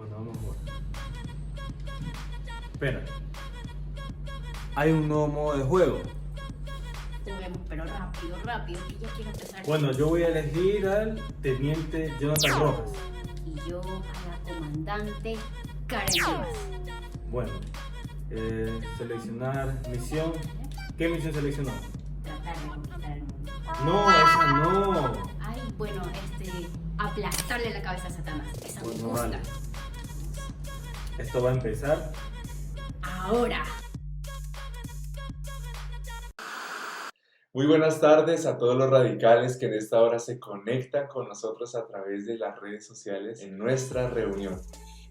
Bueno, vamos a jugar. Espera. Hay un nuevo modo de juego. Juguemos, pero rápido, que ya quiero empezar. Bueno, yo voy a elegir al teniente Jonathan Rojas. Y yo a la comandante Karen Rivas. Bueno, seleccionar misión. ¿Qué misión seleccionó? Tratar de conquistar el mundo. No, esa no. Ay, bueno, aplastarle la cabeza a Satanás. Esa me Bueno, gusta. vale. Esto va a empezar. Ahora. Muy buenas tardes a todos los radicales que en esta hora se conectan con nosotros a través de las redes sociales en nuestra reunión.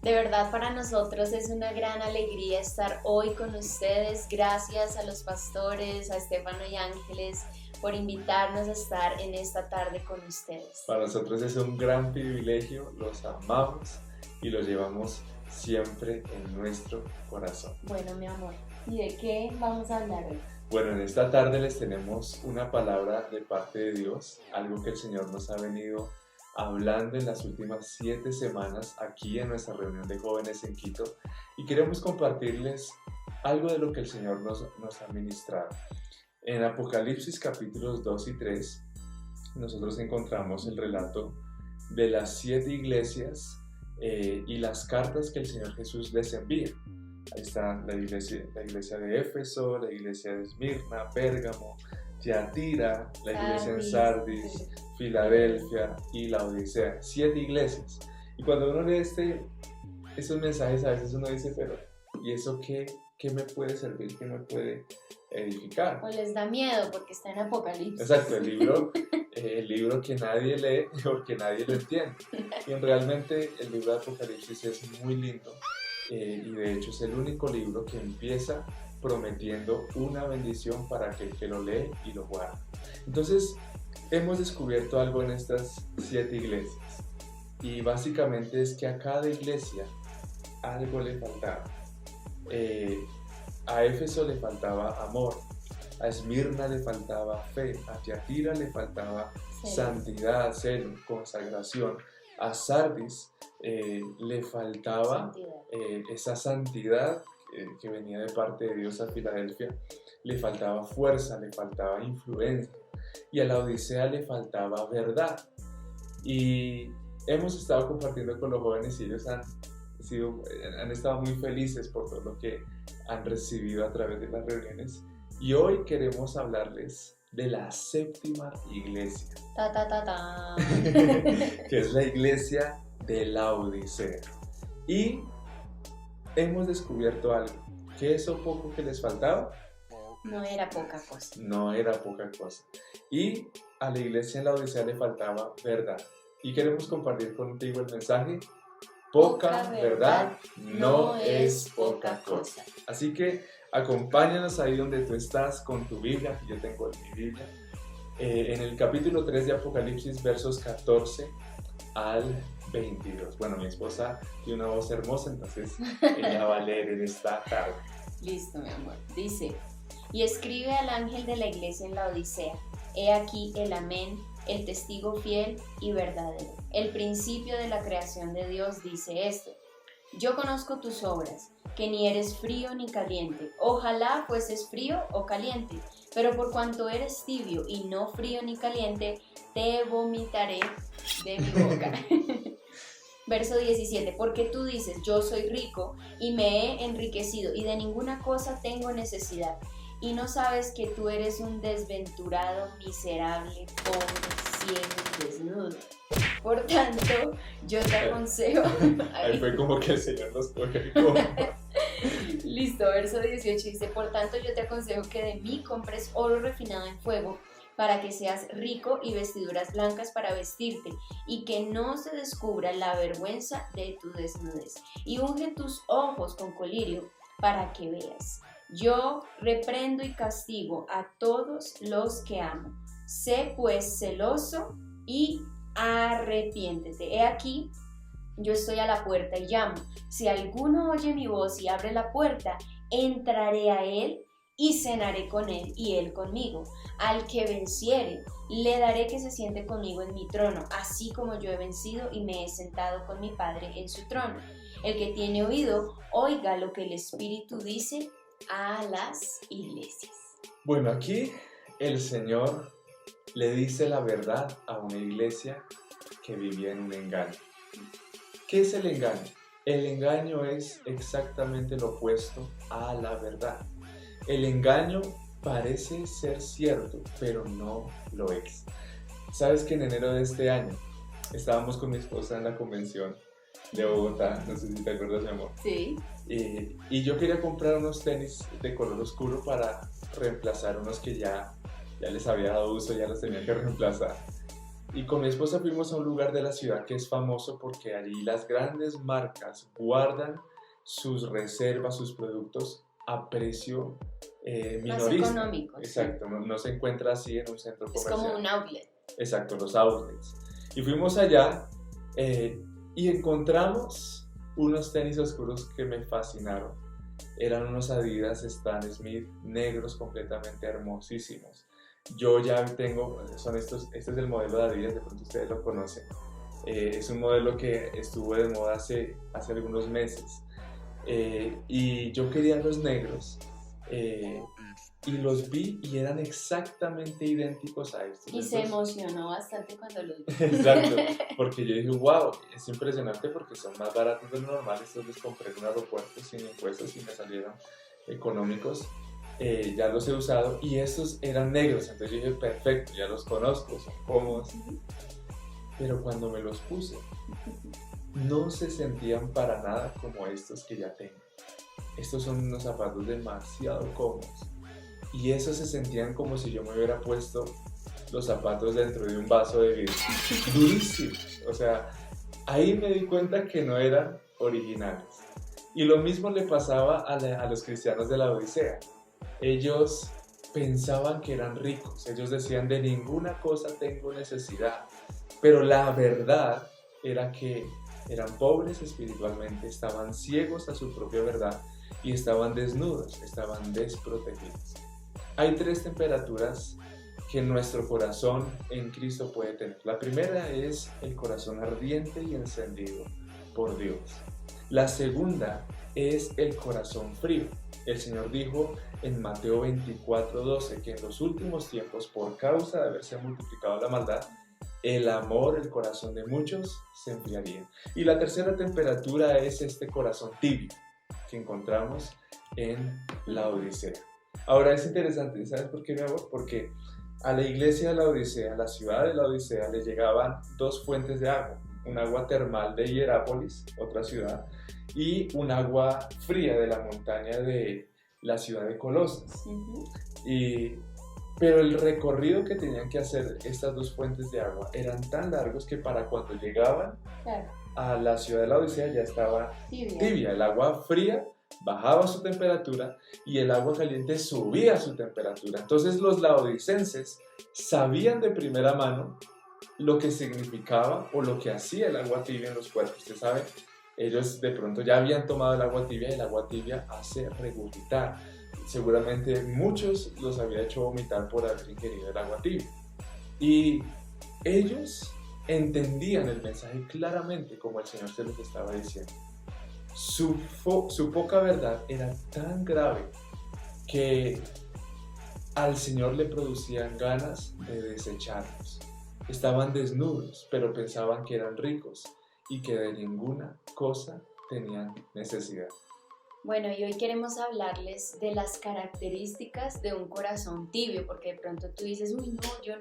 De verdad, para nosotros es una gran alegría estar hoy con ustedes. Gracias a los pastores, a Estefano y Ángeles por invitarnos a estar en esta tarde con ustedes. Para nosotros es un gran privilegio, los amamos y los llevamos siempre en nuestro corazón. Bueno, mi amor, ¿y de qué vamos a hablar hoy? Bueno, en esta tarde les tenemos una palabra de parte de Dios, algo que el Señor nos ha venido hablando en las últimas 7 semanas aquí en nuestra reunión de jóvenes en Quito, y queremos compartirles algo de lo que el Señor nos ha ministrado. En Apocalipsis capítulos 2 y 3 nosotros encontramos el relato de las 7 iglesias y las cartas que el Señor Jesús les envía. Ahí está la iglesia de Éfeso, la iglesia de Esmirna, Pérgamo, Tiatira, la iglesia en Sardis, Filadelfia y la Odisea. 7 iglesias. Y cuando uno lee estos mensajes, a veces uno dice, pero ¿y eso qué me puede servir? ¿Qué me puede edificar? O les da miedo porque está en Apocalipsis. Exacto, el libro que nadie lee porque nadie lo entiende. Y realmente el libro de Apocalipsis es muy lindo. Y de hecho es el único libro que empieza prometiendo una bendición para aquel que lo lee y lo guarda. Entonces hemos descubierto algo en estas 7 iglesias, y básicamente es que a cada iglesia algo le faltaba. A Éfeso le faltaba amor, a Esmirna le faltaba fe, a Tiatira le faltaba santidad, celo, consagración, a Sardis le faltaba esa santidad que venía de parte de Dios. A Filadelfia le faltaba fuerza, le faltaba influencia, y a la Odisea le faltaba verdad. Y hemos estado compartiendo con los jóvenes y ellos han estado muy felices por todo lo que han recibido a través de las reuniones, y hoy queremos hablarles de la 7ª iglesia, que es la iglesia de la Odisea. Y hemos descubierto algo, que eso poco que les faltaba No era poca cosa. no era poca cosa, y a la iglesia en la Odisea le faltaba verdad. Y queremos compartir contigo el mensaje: poca verdad no es poca cosa. Así que acompáñanos ahí donde tú estás con tu Biblia, que yo tengo en mi Biblia, en el capítulo 3 de Apocalipsis, versos 14 al 22. Bueno, mi esposa tiene una voz hermosa, entonces ella va a leer en esta tarde. Listo, mi amor. Dice: y escribe al ángel de la iglesia en la Odisea: he aquí el amén, el testigo fiel y verdadero, el principio de la creación de Dios, dice esto: yo conozco tus obras, que ni eres frío ni caliente. Ojalá fueses frío o caliente, pero por cuanto eres tibio y no frío ni caliente, te vomitaré de mi boca. Verso 17, porque tú dices, yo soy rico y me he enriquecido y de ninguna cosa tengo necesidad, y no sabes que tú eres un desventurado, miserable, pobre, ciego y desnudo. Por tanto, yo te aconsejo... Ahí fue como que el Señor nos coge como... Listo, verso 18 dice: por tanto yo te aconsejo que de mí compres oro refinado en fuego, para que seas rico, y vestiduras blancas para vestirte, y que no se descubra la vergüenza de tu desnudez, y unge tus ojos con colirio para que veas. Yo reprendo y castigo a todos los que amo. Sé pues celoso y arrepiéntete. He aquí, yo estoy a la puerta y llamo. Si alguno oye mi voz y abre la puerta, entraré a él y cenaré con él y él conmigo. Al que venciere, le daré que se siente conmigo en mi trono, así como yo he vencido y me he sentado con mi Padre en su trono. El que tiene oído, oiga lo que el Espíritu dice a las iglesias. Bueno, aquí el Señor le dice la verdad a una iglesia que vivía en un engaño. ¿Qué es el engaño? El engaño es exactamente lo opuesto a la verdad. El engaño parece ser cierto, pero no lo es. Sabes que en enero de este año estábamos con mi esposa en la convención de Bogotá, no sé si te acuerdas, mi amor. Sí. Y yo quería comprar unos tenis de color oscuro para reemplazar unos que ya les había dado uso, ya los tenía que reemplazar. Y con mi esposa fuimos a un lugar de la ciudad que es famoso porque allí las grandes marcas guardan sus reservas, sus productos a precio minorista. Más económico. Exacto, no se encuentra así en un centro Es comercial. como un outlet. Exacto, los outlets. Y fuimos allá y encontramos unos tenis oscuros que me fascinaron. Eran unos Adidas Stan Smith negros completamente hermosísimos. Yo ya tengo, este es el modelo de Adidas, de pronto ustedes lo conocen. Es un modelo que estuvo de moda hace algunos meses. Y yo quería los negros. Y los vi y eran exactamente idénticos a estos. Y se emocionó bastante cuando los vi. Exacto, porque yo dije, wow, es impresionante porque son más baratos de lo normal. Estos los compré en un aeropuerto sin impuestos y me salieron económicos. Ya los he usado y estos eran negros, entonces yo dije, perfecto, ya los conozco, son cómodos. Pero cuando me los puse, no se sentían para nada como estos que ya tengo. Estos son unos zapatos demasiado cómodos. Y esos se sentían como si yo me hubiera puesto los zapatos dentro de un vaso de vidrio. Durísimos. O sea, ahí me di cuenta que no eran originales. Y lo mismo le pasaba a los cristianos de la Odisea. Ellos pensaban que eran ricos. Ellos decían, de ninguna cosa tengo necesidad. Pero la verdad era que eran pobres espiritualmente, estaban ciegos a su propia verdad y estaban desnudos, estaban desprotegidos. Hay 3 temperaturas que nuestro corazón en Cristo puede tener. La primera es el corazón ardiente y encendido por Dios. La segunda es el corazón frío. El Señor dijo en Mateo 24:12 que en los últimos tiempos, por causa de haberse multiplicado la maldad, el amor, el corazón de muchos se enfriaría. Y la tercera temperatura es este corazón tibio que encontramos en la Odisea. Ahora es interesante, ¿sabes por qué, mi amor? Porque a la iglesia de la Odisea, a la ciudad de la Odisea, le llegaban 2 fuentes de agua. Un agua termal de Hierápolis, otra ciudad, y un agua fría de la montaña de la ciudad de Colosas. Pero el recorrido que tenían que hacer estas 2 fuentes de agua eran tan largos que para cuando llegaban a la ciudad de la Odisea ya estaba tibia. El agua fría bajaba su temperatura y el agua caliente subía su temperatura. Entonces los laodicenses sabían de primera mano lo que significaba o lo que hacía el agua tibia en los cuerpos. Usted sabe, ellos de pronto ya habían tomado el agua tibia y el agua tibia hace regurgitar. Seguramente muchos los había hecho vomitar por haber ingerido el agua tibia. Y ellos entendían el mensaje claramente como el Señor se los estaba diciendo. Su poca verdad era tan grave que al Señor le producían ganas de desecharlos. Estaban desnudos, pero pensaban que eran ricos y que de ninguna cosa tenían necesidad. Bueno, y hoy queremos hablarles de las características de un corazón tibio, porque de pronto tú dices, uy, no, yo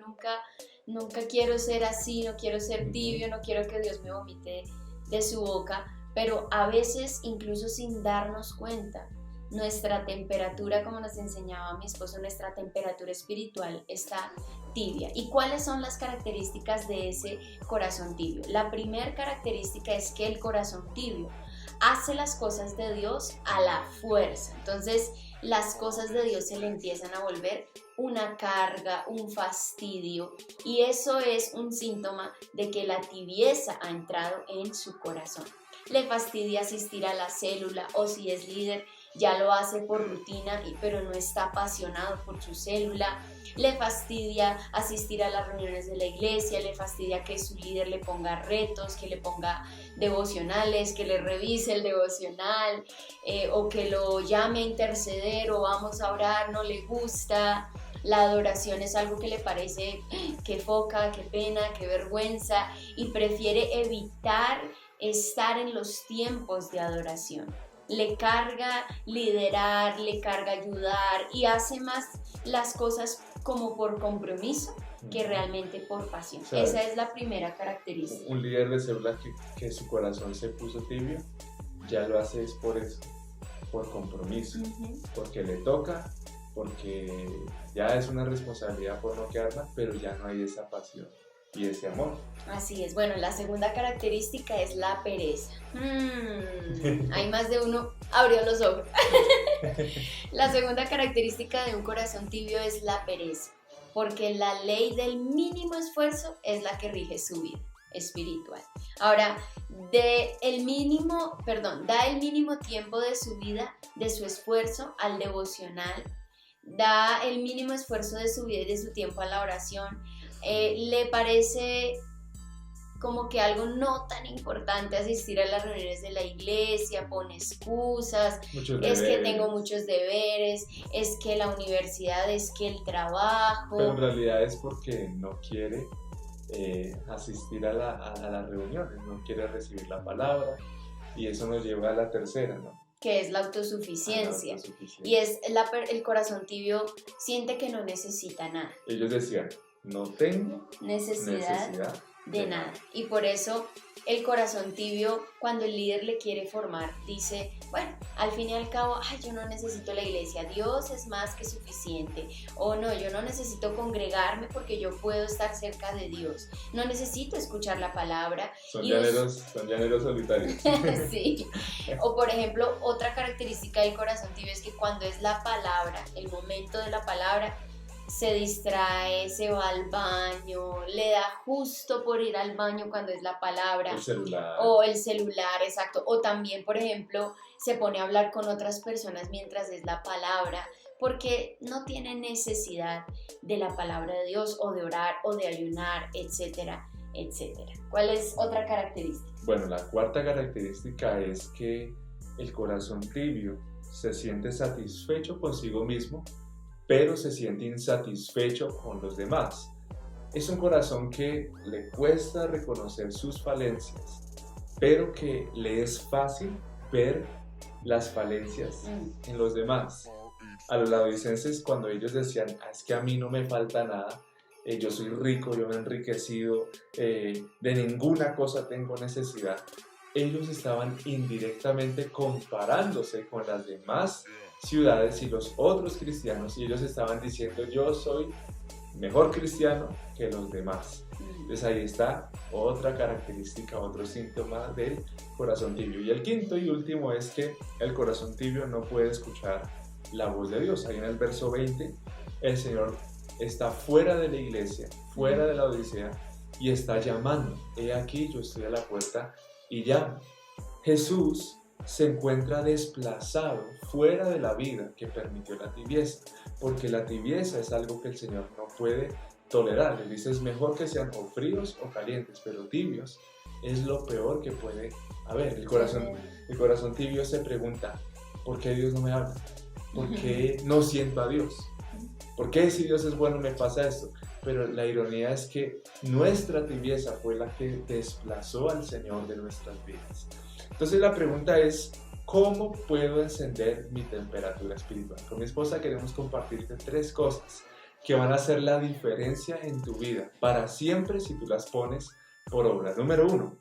nunca quiero ser así, no quiero ser tibio, no quiero que Dios me vomite de su boca, pero a veces, incluso sin darnos cuenta, nuestra temperatura, como nos enseñaba mi esposo, nuestra temperatura espiritual está tibia. ¿Y cuáles son las características de ese corazón tibio? La primera característica es que el corazón tibio hace las cosas de Dios a la fuerza. Entonces, las cosas de Dios se le empiezan a volver una carga, un fastidio, y eso es un síntoma de que la tibieza ha entrado en su corazón. Le fastidia asistir a la célula, o si es líder, ya lo hace por rutina, pero no está apasionado por su célula, le fastidia asistir a las reuniones de la iglesia, le fastidia que su líder le ponga retos, que le ponga devocionales, que le revise el devocional, o que lo llame a interceder o vamos a orar, no le gusta. La adoración es algo que le parece que foca, que pena, que vergüenza, y prefiere evitar estar en los tiempos de adoración. Le carga liderar, le carga ayudar y hace más las cosas como por compromiso que realmente por pasión. ¿Sabes? Esa es la primera característica. Un líder de célula que su corazón se puso tibio, ya lo hace es por eso, por compromiso, porque le toca, porque ya es una responsabilidad por no quedarla, pero ya no hay esa pasión y ese amor. Así es. Bueno, la segunda característica es la pereza. Hay más de uno abrió los ojos. La segunda característica de un corazón tibio es la pereza, porque la ley del mínimo esfuerzo es la que rige su vida espiritual. Ahora, da el mínimo tiempo de su vida, de su esfuerzo al devocional, da el mínimo esfuerzo de su vida y de su tiempo a la oración. Le parece como que algo no tan importante asistir a las reuniones de la iglesia, pone excusas, es que tengo muchos deberes, es que la universidad, es que el trabajo. Pero en realidad es porque no quiere asistir a las reuniones, no quiere recibir la palabra, y eso nos lleva a la tercera, ¿no? Que es la autosuficiencia. Y es el corazón tibio siente que no necesita nada. Ellos decían, no tengo necesidad de nada. Y por eso el corazón tibio, cuando el líder le quiere formar, dice, bueno, al fin y al cabo, yo no necesito la iglesia, Dios es más que suficiente. O no, yo no necesito congregarme porque yo puedo estar cerca de Dios. No necesito escuchar la palabra. Son llaneros solitarios. Sí. O por ejemplo, otra característica del corazón tibio es que cuando es la palabra, el momento de la palabra, se distrae, se va al baño, le da justo por ir al baño cuando es la palabra. El celular. O el celular, exacto. O también, por ejemplo, se pone a hablar con otras personas mientras es la palabra, porque no tiene necesidad de la palabra de Dios, o de orar, o de ayunar, etcétera, etcétera. ¿Cuál es otra característica? Bueno, la cuarta característica es que el corazón tibio se siente satisfecho consigo mismo, pero se siente insatisfecho con los demás. Es un corazón que le cuesta reconocer sus falencias, pero que le es fácil ver las falencias en los demás. A los laodicenses, cuando ellos decían, es que a mí no me falta nada, yo soy rico, yo me he enriquecido, de ninguna cosa tengo necesidad, ellos estaban indirectamente comparándose con las demás ciudades y los otros cristianos, y ellos estaban diciendo, yo soy mejor cristiano que los demás. Entonces ahí está otra característica, otro síntoma del corazón tibio. Y el quinto y último es que el corazón tibio no puede escuchar la voz de Dios. Ahí en el verso 20 el Señor está fuera de la iglesia, fuera de la Odisea, y está llamando. He aquí, yo estoy a la puerta y llamo. Jesús se encuentra desplazado fuera de la vida que permitió la tibieza, porque la tibieza es algo que el Señor no puede tolerar. Él dice, es mejor que sean o fríos o calientes, pero tibios es lo peor que puede haber. El corazón tibio se pregunta, ¿por qué Dios no me habla? ¿Por qué no siento a Dios? ¿Por qué si Dios es bueno me pasa esto? Pero la ironía es que nuestra tibieza fue la que desplazó al Señor de nuestras vidas. Entonces la pregunta es, ¿cómo puedo encender mi temperatura espiritual? Con mi esposa queremos compartirte 3 cosas que van a hacer la diferencia en tu vida para siempre si tú las pones por obra. Número 1,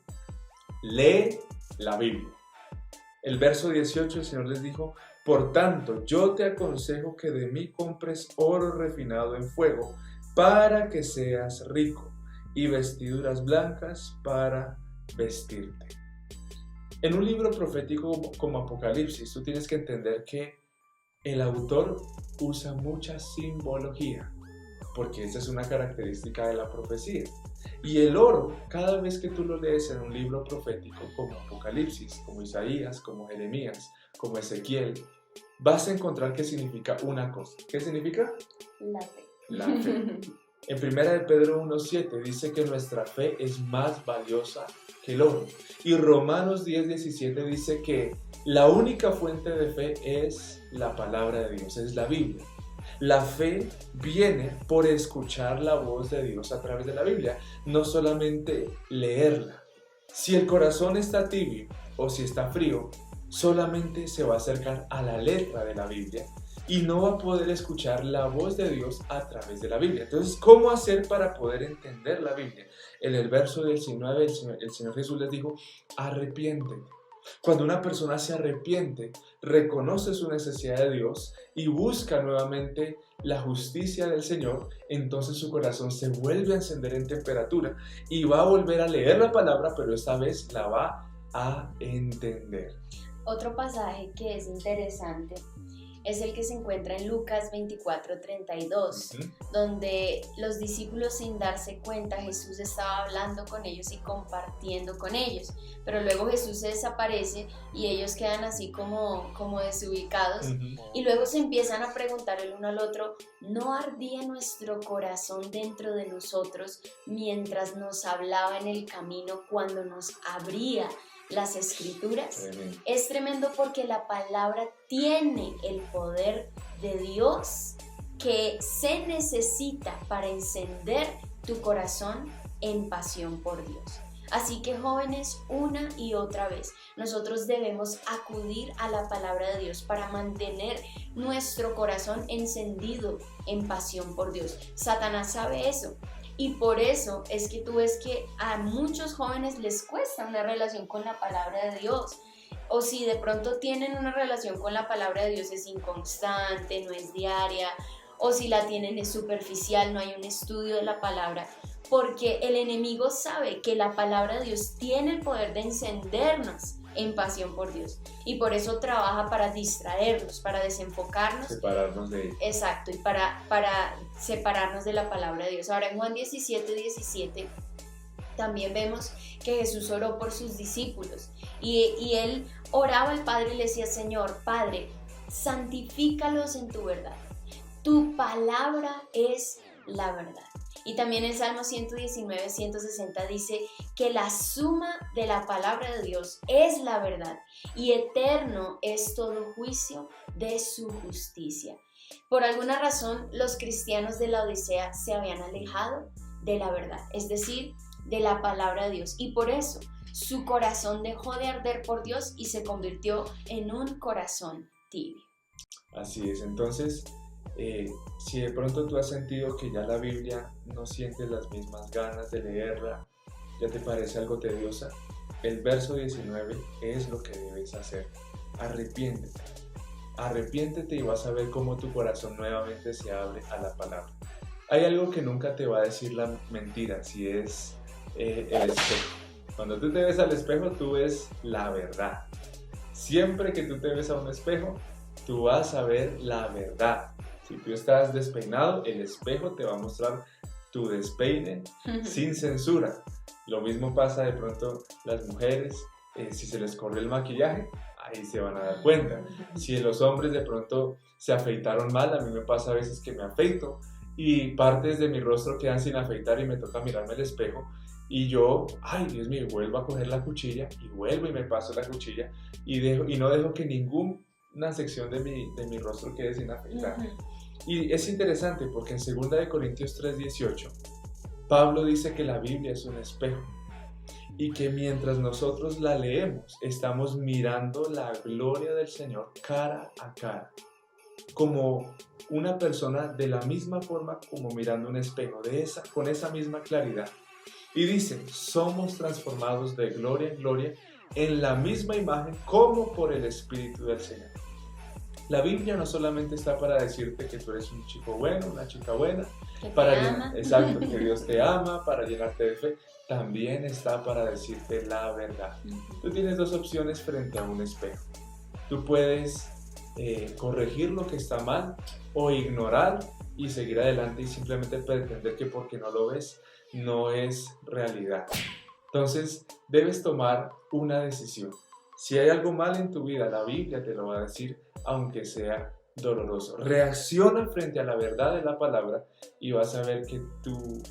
lee la Biblia. El verso 18 el Señor les dijo, por tanto, yo te aconsejo que de mí compres oro refinado en fuego para que seas rico y vestiduras blancas para vestirte. En un libro profético como Apocalipsis, tú tienes que entender que el autor usa mucha simbología, porque esa es una característica de la profecía. Y el oro, cada vez que tú lo lees en un libro profético como Apocalipsis, como Isaías, como Jeremías, como Ezequiel, vas a encontrar que significa una cosa. ¿Qué significa? La fe. La fe. En 1 de Pedro 1:7 dice que nuestra fe es más valiosa que el oro. Y Romanos 10:17 dice que la única fuente de fe es la palabra de Dios, es la Biblia. La fe viene por escuchar la voz de Dios a través de la Biblia, no solamente leerla. Si el corazón está tibio o si está frío, solamente se va a acercar a la letra de la Biblia y no va a poder escuchar la voz de Dios a través de la Biblia. Entonces, ¿cómo hacer para poder entender la Biblia? En el verso 19, el Señor Jesús les dijo, arrepiéntete. Cuando una persona se arrepiente, reconoce su necesidad de Dios y busca nuevamente la justicia del Señor, entonces su corazón se vuelve a encender en temperatura y va a volver a leer la palabra, pero esta vez la va a entender. Otro pasaje que es interesante es el que se encuentra en Lucas 24:32, donde los discípulos, sin darse cuenta, Jesús estaba hablando con ellos y compartiendo con ellos, pero luego Jesús se desaparece y ellos quedan así como desubicados, y luego se empiezan a preguntar el uno al otro, ¿no ardía nuestro corazón dentro de nosotros mientras nos hablaba en el camino cuando nos abría las escrituras? Es tremendo porque la palabra tiene el poder de Dios que se necesita para encender tu corazón en pasión por Dios. Así que, jóvenes, una y otra vez nosotros debemos acudir a la palabra de Dios para mantener nuestro corazón encendido en pasión por Dios. Satanás sabe eso. Y por eso es que tú ves que a muchos jóvenes les cuesta una relación con la palabra de Dios. O si de pronto tienen una relación con la palabra de Dios es inconstante, no es diaria. O si la tienen es superficial, no hay un estudio de la palabra. Porque el enemigo sabe que la palabra de Dios tiene el poder de encendernos en pasión por Dios. Y por eso trabaja para distraernos, para desenfocarnos. Separarnos de él. Exacto, y para separarnos de la palabra de Dios. Ahora en Juan 17:17 también vemos que Jesús oró por sus discípulos. Y él oraba al Padre y le decía, Señor, Padre, santifícalos en tu verdad. Tu palabra es la verdad. Y también el Salmo 119:160 dice que la suma de la palabra de Dios es la verdad y eterno es todo juicio de su justicia. Por alguna razón, los cristianos de la Odisea se habían alejado de la verdad, es decir, de la palabra de Dios. Y por eso su corazón dejó de arder por Dios y se convirtió en un corazón tibio. Así es, entonces, si de pronto tú has sentido que ya la Biblia no sientes las mismas ganas de leerla, ya te parece algo tediosa, el verso 19 es lo que debes hacer. Arrepiéntete. Arrepiéntete y vas a ver cómo tu corazón nuevamente se abre a la palabra. Hay algo que nunca te va a decir la mentira, si es el espejo. Cuando tú te ves al espejo, tú ves la verdad. Siempre que tú te ves a un espejo, tú vas a ver la verdad. Si tú estás despeinado, el espejo te va a mostrar tu despeine sin censura. Lo mismo pasa de pronto las mujeres, si se les corre el maquillaje, ahí se van a dar cuenta. Si los hombres de pronto se afeitaron mal, a mí me pasa a veces que me afeito y partes de mi rostro quedan sin afeitar y me toca mirarme al espejo y yo, ay Dios mío, vuelvo a coger la cuchilla y vuelvo y me paso la cuchilla y no dejo que ninguna sección de mi rostro quede sin afeitar. Y es interesante porque en 2 Corintios 3:18 Pablo dice que la Biblia es un espejo y que mientras nosotros la leemos estamos mirando la gloria del Señor cara a cara, como una persona de la misma forma como mirando un espejo, con esa misma claridad. Y dice, somos transformados de gloria en gloria en la misma imagen como por el Espíritu del Señor. La Biblia no solamente está para decirte que tú eres un chico bueno, una chica buena, exacto, que Dios te ama, para llenarte de fe, también está para decirte la verdad. Tú tienes dos opciones frente a un espejo. Tú puedes corregir lo que está mal o ignorar y seguir adelante y simplemente pretender que porque no lo ves, no es realidad. Entonces, debes tomar una decisión. Si hay algo mal en tu vida, la Biblia te lo va a decir, aunque sea doloroso. Reacciona frente a la verdad de la palabra y vas a ver que tu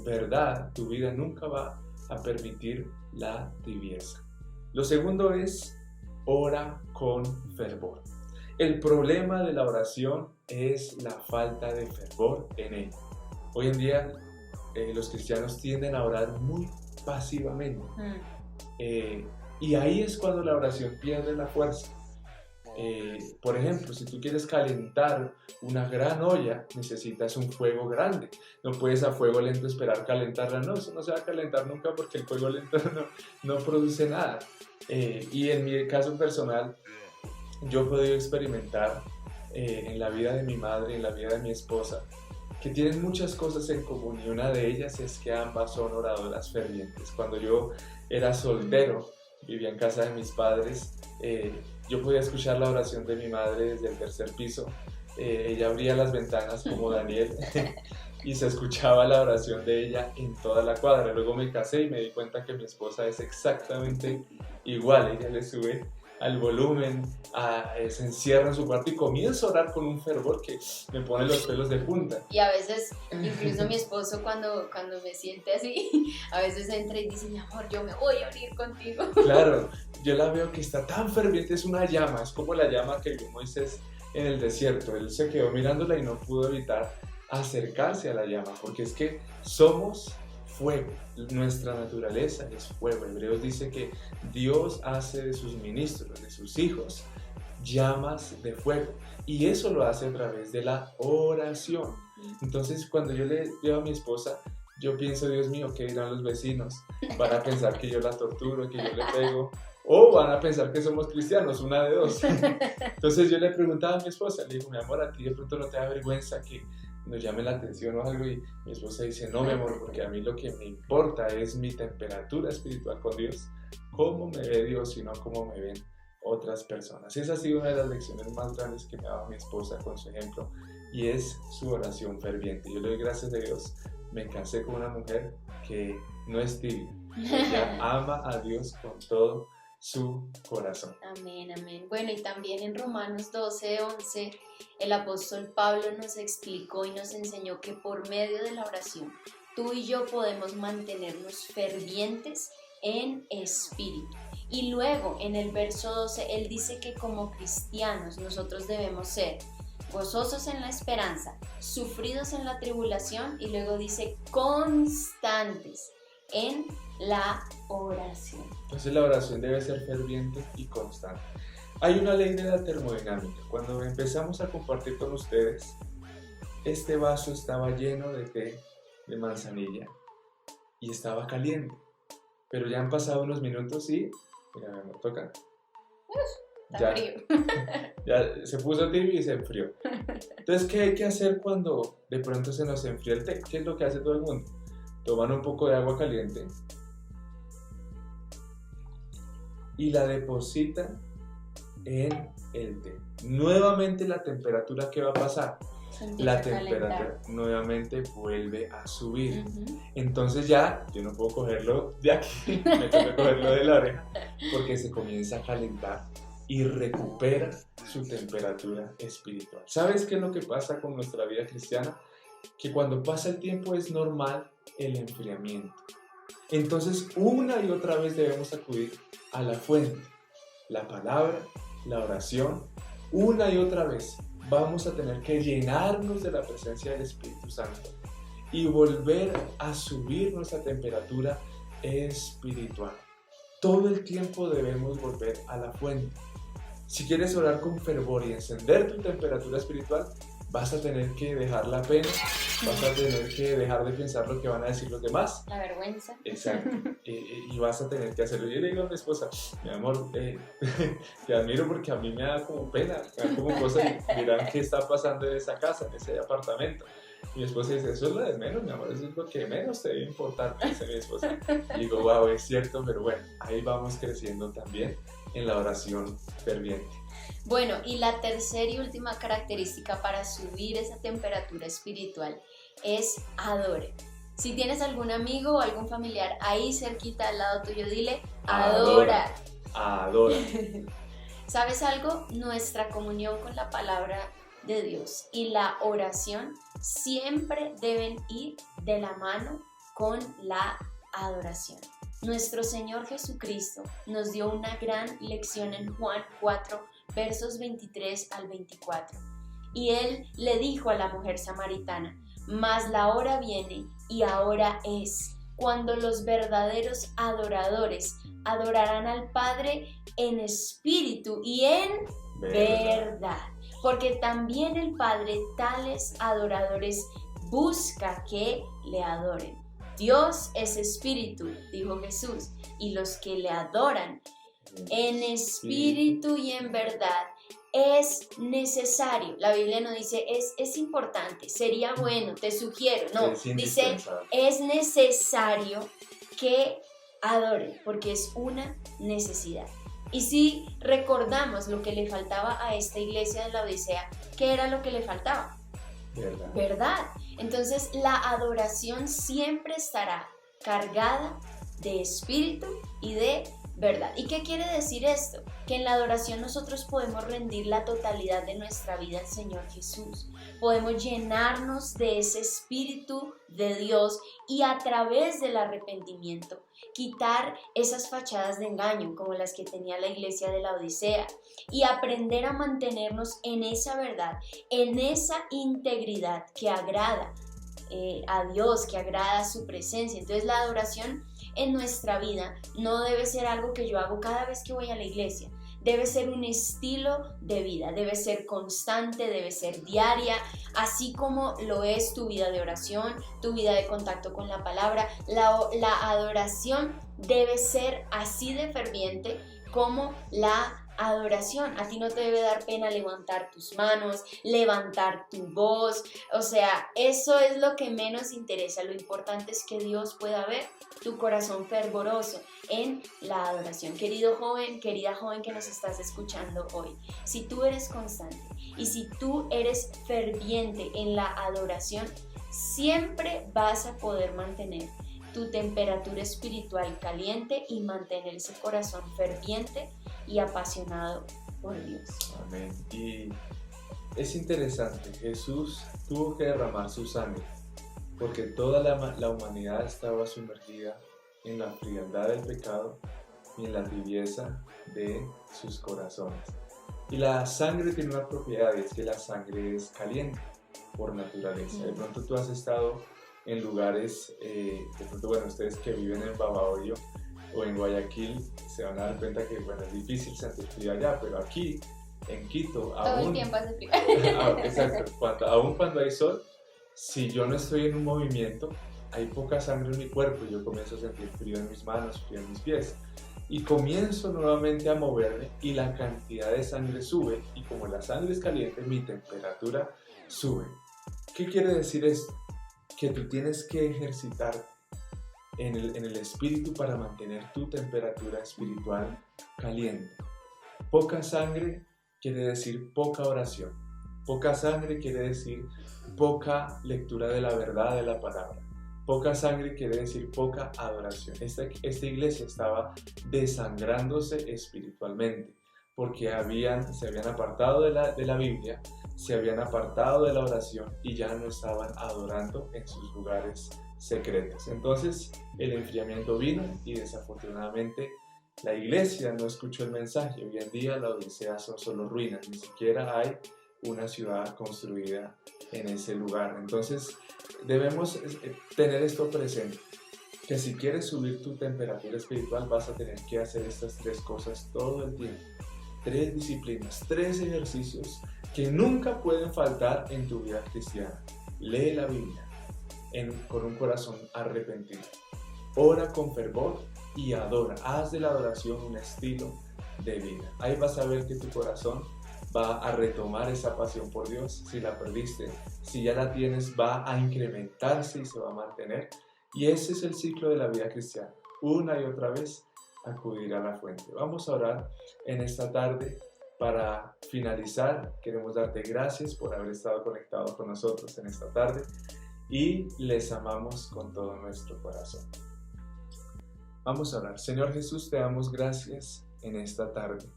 verdad, tu vida nunca va a permitir la tibieza. Lo segundo es, ora con fervor. El problema de la oración es la falta de fervor en ella. Hoy en día los cristianos tienden a orar muy pasivamente. Y ahí es cuando la oración pierde la fuerza. Por ejemplo, si tú quieres calentar una gran olla, necesitas un fuego grande. No puedes a fuego lento esperar calentarla. No, eso no se va a calentar nunca porque el fuego lento no produce nada. Y en mi caso personal, yo he podido experimentar en la vida de mi madre, en la vida de mi esposa, que tienen muchas cosas en común, y una de ellas es que ambas son oradoras fervientes. Cuando yo era soltero, vivía en casa de mis padres, yo podía escuchar la oración de mi madre desde el tercer piso. Ella abría las ventanas como Daniel y se escuchaba la oración de ella en toda la cuadra. Luego me casé y me di cuenta que mi esposa es exactamente igual. Ella le sube al volumen, se encierra en su cuarto y comienza a orar con un fervor que me pone los pelos de punta. Y a veces, incluso mi esposo cuando me siente así, a veces entra y dice, mi amor, yo me voy a unir contigo. Claro, yo la veo que está tan ferviente, es una llama, es como la llama que vio Moisés en el desierto. Él se quedó mirándola y no pudo evitar acercarse a la llama, porque es que somos fuego, nuestra naturaleza es fuego. Hebreos dice que Dios hace de sus ministros, de sus hijos, llamas de fuego, y eso lo hace a través de la oración. Entonces, cuando yo le digo a mi esposa, yo pienso, Dios mío, ¿qué dirán los vecinos? Van a pensar que yo la torturo, que yo le pego, o van a pensar que somos cristianos, una de dos. Entonces yo le preguntaba a mi esposa, le digo, mi amor, ¿a ti de pronto no te da vergüenza que nos llame la atención o algo? Y mi esposa dice, no, mi amor, porque a mí lo que me importa es mi temperatura espiritual con Dios, cómo me ve Dios y no cómo me ven otras personas. Esa ha sido una de las lecciones más grandes que me ha dado mi esposa con su ejemplo, y es su oración ferviente. Yo le doy gracias a Dios, me casé con una mujer que no es tibia, ella ama a Dios con todo su corazón. Amén, amén. Bueno, y también en Romanos 12:11, el apóstol Pablo nos explicó y nos enseñó que por medio de la oración, tú y yo podemos mantenernos fervientes en espíritu. Y luego, en el verso 12, él dice que como cristianos nosotros debemos ser gozosos en la esperanza, sufridos en la tribulación, y luego dice constantes en la oración. Entonces la oración debe ser ferviente y constante. Hay una ley de la termodinámica. Cuando empezamos a compartir con ustedes, este vaso estaba lleno de té de manzanilla y estaba caliente, pero ya han pasado unos minutos y, mira, me toca. Está frío. Ya se puso tibio y se enfrió. Entonces, ¿qué hay que hacer cuando de pronto se nos enfría el té? ¿Qué es lo que hace todo el mundo? Toman un poco de agua caliente y la depositan en el té. Nuevamente la temperatura, ¿qué va a pasar? La temperatura nuevamente vuelve a subir. Entonces ya yo no puedo cogerlo de aquí, me toca cogerlo de la oreja, porque se comienza a calentar y recupera su temperatura espiritual. ¿Sabes qué es lo que pasa con nuestra vida cristiana? Que cuando pasa el tiempo es normal el enfriamiento. Entonces una y otra vez debemos acudir a la fuente, la palabra, la oración. Una y otra vez vamos a tener que llenarnos de la presencia del Espíritu Santo y volver a subir nuestra temperatura espiritual. Todo el tiempo debemos volver a la fuente. Si quieres orar con fervor y encender tu temperatura espiritual, vas a tener que dejar la pena, vas a tener que dejar de pensar lo que van a decir los demás. La vergüenza. Exacto. Y vas a tener que hacerlo. Yo le digo a mi esposa, mi amor, te admiro porque a mí me da como pena, me da como cosa y mirar qué está pasando en esa casa, en ese apartamento. Mi esposa dice, eso es lo de menos, mi amor, eso es lo que menos te debe importar, dice mi esposa. Y digo, wow, es cierto, pero bueno, ahí vamos creciendo también en la oración ferviente. Bueno, y la tercera y última característica para subir esa temperatura espiritual es adore. Si tienes algún amigo o algún familiar ahí cerquita al lado tuyo, dile, adora. Adora. ¿Sabes algo? Nuestra comunión con la palabra de Dios y la oración siempre deben ir de la mano con la adoración. Nuestro Señor Jesucristo nos dio una gran lección en Juan 4, versos 23 al 24. Y Él le dijo a la mujer samaritana: mas la hora viene y ahora es, cuando los verdaderos adoradores adorarán al Padre en espíritu y en verdad. Porque también el Padre tales adoradores busca que le adoren. Dios es espíritu, dijo Jesús, y los que le adoran en espíritu y en verdad es necesario. La Biblia no dice es importante, sería bueno, te sugiero, no, dice es necesario que adoren, porque es una necesidad. Y si recordamos lo que le faltaba a esta iglesia de la Odisea, ¿qué era lo que le faltaba? ¿Verdad? Entonces la adoración siempre estará cargada de espíritu y de verdad. ¿Y qué quiere decir esto? Que en la adoración nosotros podemos rendir la totalidad de nuestra vida al Señor Jesús. Podemos llenarnos de ese espíritu de Dios y a través del arrepentimiento quitar esas fachadas de engaño como las que tenía la iglesia de la Odisea y aprender a mantenernos en esa verdad, en esa integridad que agrada a Dios, que agrada su presencia. Entonces la adoración en nuestra vida no debe ser algo que yo hago cada vez que voy a la iglesia. Debe ser un estilo de vida, debe ser constante, debe ser diaria, así como lo es tu vida de oración, tu vida de contacto con la palabra. La adoración debe ser así de ferviente como la adoración. A ti no te debe dar pena levantar tus manos, levantar tu voz, o sea, eso es lo que menos interesa. Lo importante es que Dios pueda ver tu corazón fervoroso en la adoración. Querido joven, querida joven que nos estás escuchando hoy, si tú eres constante y si tú eres ferviente en la adoración, siempre vas a poder mantener tu temperatura espiritual caliente y mantener ese corazón ferviente y apasionado por Dios. Amén. Y es interesante, Jesús tuvo que derramar su sangre porque toda la humanidad estaba sumergida en la frialdad del pecado y en la tibieza de sus corazones. Y la sangre tiene una propiedad, y es que la sangre es caliente por naturaleza. De pronto tú has estado en lugares, de pronto, bueno, ustedes que viven en Babahoyo o en Guayaquil se van a dar cuenta que, bueno, es difícil sentir frío allá, pero aquí en Quito todo el tiempo hace frío. Exacto, aún cuando hay sol, si yo no estoy en un movimiento, hay poca sangre en mi cuerpo y yo comienzo a sentir frío en mis manos, frío en mis pies. Y comienzo nuevamente a moverme y la cantidad de sangre sube, y como la sangre es caliente, mi temperatura sube. ¿Qué quiere decir esto? Que tú tienes que ejercitarte en el espíritu para mantener tu temperatura espiritual caliente. Poca sangre quiere decir poca oración. Poca sangre quiere decir poca lectura de la verdad de la palabra. Poca sangre quiere decir poca adoración. Esta iglesia estaba desangrándose espiritualmente porque se habían apartado de la Biblia, se habían apartado de la oración y ya no estaban adorando en sus lugares secretos. Entonces el enfriamiento vino y desafortunadamente la iglesia no escuchó el mensaje. Hoy en día la Odisea son solo ruinas, ni siquiera hay una ciudad construida en ese lugar. Entonces debemos tener esto presente, que si quieres subir tu temperatura espiritual vas a tener que hacer estas 3 cosas todo el tiempo. 3 disciplinas, 3 ejercicios que nunca pueden faltar en tu vida cristiana. Lee la Biblia con un corazón arrepentido. Ora con fervor y adora. Haz de la adoración un estilo de vida. Ahí vas a ver que tu corazón va a retomar esa pasión por Dios. Si la perdiste, si ya la tienes, va a incrementarse y se va a mantener. Y ese es el ciclo de la vida cristiana. Una y otra vez acudir a la fuente. Vamos a orar en esta tarde. Para finalizar, queremos darte gracias por haber estado conectado con nosotros en esta tarde y les amamos con todo nuestro corazón. Vamos a orar. Señor Jesús, te damos gracias en esta tarde.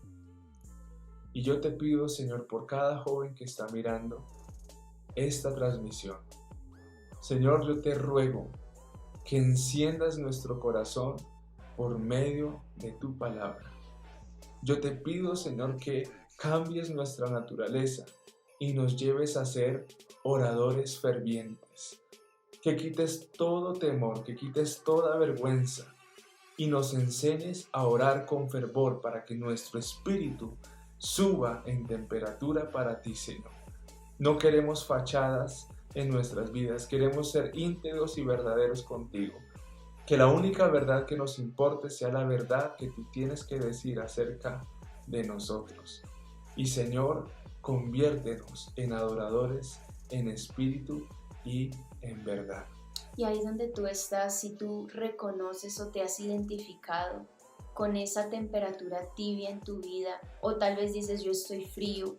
Y yo te pido, Señor, por cada joven que está mirando esta transmisión. Señor, yo te ruego que enciendas nuestro corazón por medio de tu palabra. Yo te pido, Señor, que cambies nuestra naturaleza y nos lleves a ser oradores fervientes. Que quites todo temor, que quites toda vergüenza y nos enseñes a orar con fervor para que nuestro espíritu suba en temperatura para ti, Señor. No queremos fachadas en nuestras vidas, queremos ser íntegros y verdaderos contigo. Que la única verdad que nos importe sea la verdad que tú tienes que decir acerca de nosotros. Y Señor, conviértenos en adoradores en espíritu y en verdad. Y ahí donde tú estás, si tú reconoces o te has identificado con esa temperatura tibia en tu vida, o tal vez dices yo estoy frío,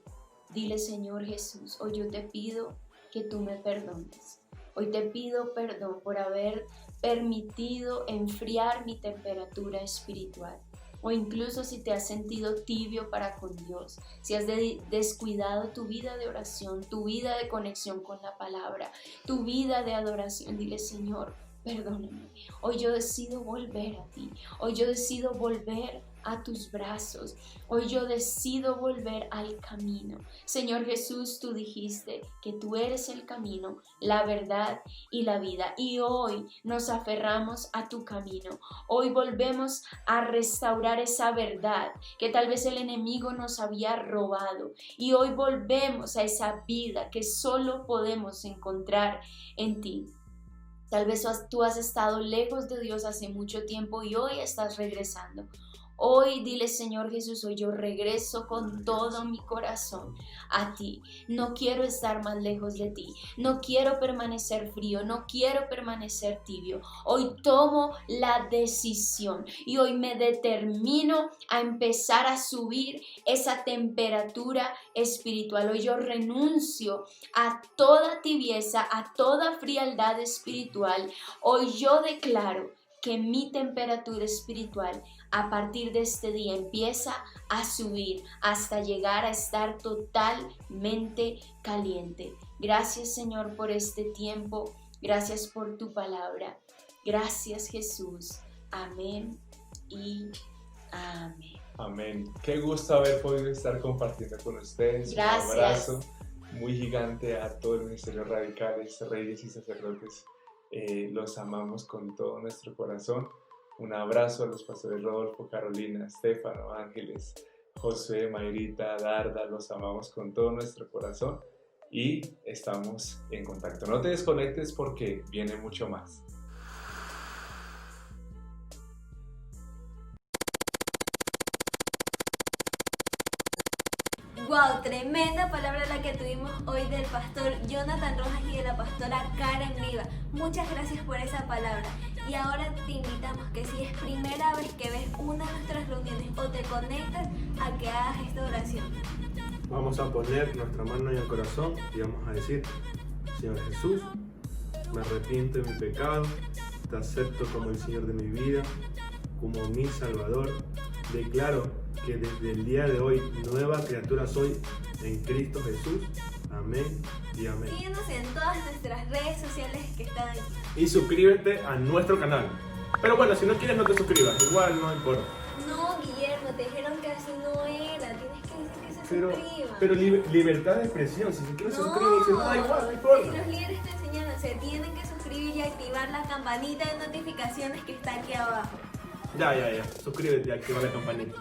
dile Señor Jesús, hoy yo te pido que tú me perdones. Hoy te pido perdón por haber permitido enfriar mi temperatura espiritual. O incluso si te has sentido tibio para con Dios, si has descuidado tu vida de oración, tu vida de conexión con la palabra, tu vida de adoración, dile Señor, perdóname. Hoy yo decido volver a ti. Hoy yo decido volver a tus brazos. Hoy yo decido volver al camino. Señor Jesús, tú dijiste que tú eres el camino, la verdad y la vida. Y hoy nos aferramos a tu camino. Hoy volvemos a restaurar esa verdad que tal vez el enemigo nos había robado. Y hoy volvemos a esa vida que solo podemos encontrar en ti. Tal vez tú has estado lejos de Dios hace mucho tiempo y hoy estás regresando. Hoy dile Señor Jesús, hoy yo regreso con todo mi corazón a ti. No quiero estar más lejos de ti. No quiero permanecer frío. No quiero permanecer tibio. Hoy tomo la decisión y hoy me determino a empezar a subir esa temperatura espiritual. Hoy yo renuncio a toda tibieza, a toda frialdad espiritual. Hoy yo declaro que mi temperatura espiritual a partir de este día empieza a subir hasta llegar a estar totalmente caliente. Gracias Señor por este tiempo, gracias por tu palabra, gracias Jesús, amén y amén. Amén. Qué gusto haber podido estar compartiendo con ustedes. Gracias. Un abrazo muy gigante a todo el Ministerio Radicales, Reyes y Sacerdotes. Los amamos con todo nuestro corazón. Un abrazo a los pastores Rodolfo, Carolina, Estefano, Ángeles, José, Mayrita, Darda. Los amamos con todo nuestro corazón y estamos en contacto. No te desconectes porque viene mucho más. Wow, tremenda palabra la que tuvimos hoy del pastor Jonathan Rojas y de la pastora Karen Riva. Muchas gracias por esa palabra. Y ahora te invitamos que si es primera vez que ves una de nuestras reuniones o te conectas, a que hagas esta oración. Vamos a poner nuestra mano en el corazón y vamos a decir: Señor Jesús, me arrepiento de mi pecado, te acepto como el Señor de mi vida, como mi Salvador. Declaro que desde el día de hoy nueva criatura soy en Cristo Jesús. Amén y amén. Síguenos en todas nuestras redes sociales que están aquí. Y suscríbete a nuestro canal. Pero bueno, si no quieres no te suscribas, igual no importa. No, Guillermo, te dijeron que así no era. Tienes que decir que se suscriban. Pero libertad de expresión, si se quieren No, suscribir, si no, igual, no importa. Los líderes te enseñaron, se tienen que suscribir y activar la campanita de notificaciones que está aquí abajo. Ya, suscríbete y activa la campanita.